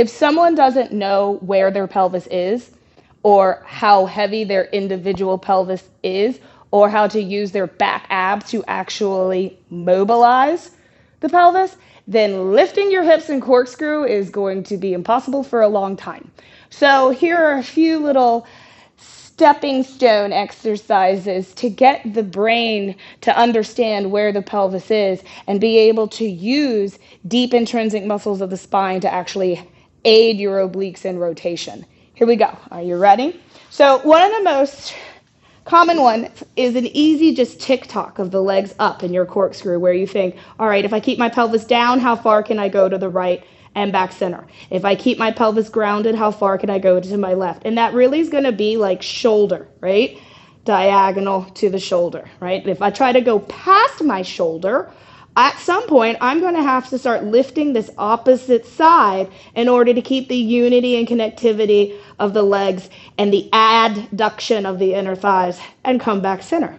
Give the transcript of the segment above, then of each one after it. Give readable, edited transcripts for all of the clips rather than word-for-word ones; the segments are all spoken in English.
If someone doesn't know where their pelvis is, or how heavy their individual pelvis is, or how to use their back abs to actually mobilize the pelvis, then lifting your hips in corkscrew is going to be impossible for a long time. So here are a few little stepping stone exercises to get the brain to understand where the pelvis is and be able to use deep intrinsic muscles of the spine to actually aid your obliques in rotation. Here we go. Are you ready? So one of the most common one is an easy just tick-tock of the legs up in your corkscrew, where you think, all right, if I keep my pelvis down, how far can I go to the right and back center? If I keep my pelvis grounded, how far can I go to my left? And that really is going to be like shoulder, right? Diagonal to the shoulder, right? If I try to go past my shoulder, at some point, I'm going to have to start lifting this opposite side in order to keep the unity and connectivity of the legs and the adduction of the inner thighs and come back center,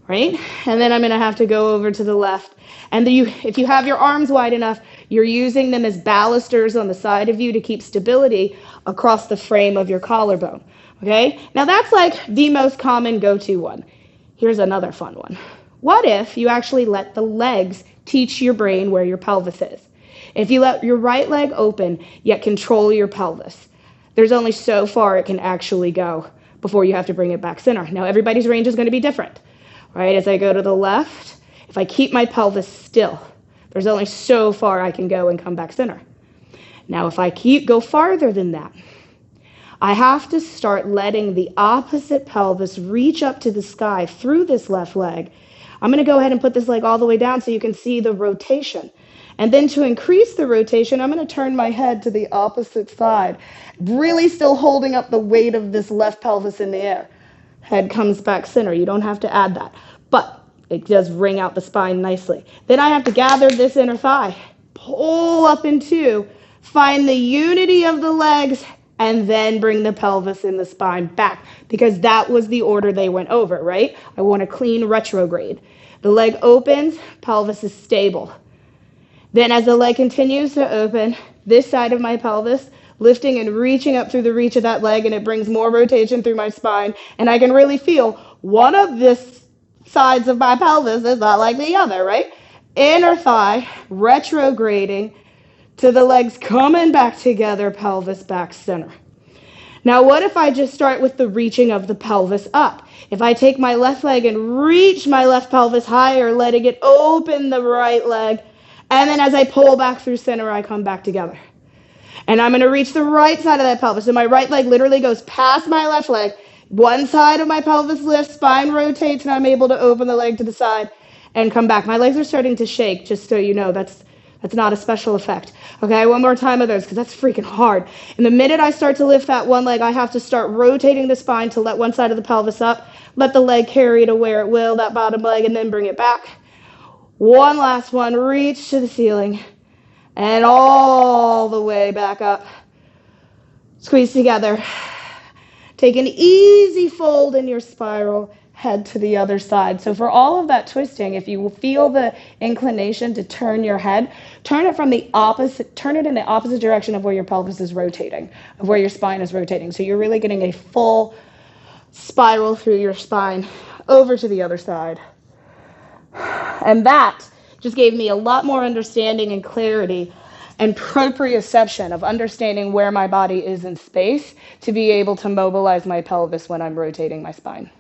right? And then I'm going to have to go over to the left. And if you have your arms wide enough, you're using them as balusters on the side of you to keep stability across the frame of your collarbone, okay? Now that's like the most common go-to one. Here's another fun one. What if you actually let the legs teach your brain where your pelvis is? If you let your right leg open, yet control your pelvis, there's only so far it can actually go before you have to bring it back center. Now, everybody's range is going to be different, right? As I go to the left, if I keep my pelvis still, there's only so far I can go and come back center. Now, if I go farther than that, I have to start letting the opposite pelvis reach up to the sky through this left leg. I'm going to go ahead and put this leg all the way down so you can see the rotation. And then to increase the rotation, I'm going to turn my head to the opposite side, really still holding up the weight of this left pelvis in the air. Head comes back center. You don't have to add that, but it does ring out the spine nicely. Then I have to gather this inner thigh, pull up in two, find the unity of the legs, and then bring the pelvis and the spine back, because that was the order they went over, right? I want a clean retrograde. The leg opens, pelvis is stable. Then as the leg continues to open, this side of my pelvis, lifting and reaching up through the reach of that leg, and it brings more rotation through my spine, and I can really feel one of this sides of my pelvis is not like the other, right? Inner thigh, retrograding to the legs coming back together, pelvis back center. Now, what if I just start with the reaching of the pelvis up? If I take my left leg and reach my left pelvis higher, letting it open the right leg, and then as I pull back through center, I come back together. And I'm going to reach the right side of that pelvis. So my right leg literally goes past my left leg. One side of my pelvis lifts, spine rotates, and I'm able to open the leg to the side and come back. My legs are starting to shake, just so you know. That's not a special effect. Okay, one more time of those, because that's freaking hard. And the minute I start to lift that one leg, I have to start rotating the spine to let one side of the pelvis up, let the leg carry to where it will, that bottom leg, and then bring it back. One last one, reach to the ceiling, and all the way back up. Squeeze together. Take an easy fold in your spiral, head to the other side. So for all of that twisting, if you feel the inclination to turn your head, turn it in the opposite direction of where your pelvis is rotating, of where your spine is rotating. So you're really getting a full spiral through your spine over to the other side. And that just gave me a lot more understanding and clarity and proprioception of understanding where my body is in space to be able to mobilize my pelvis when I'm rotating my spine.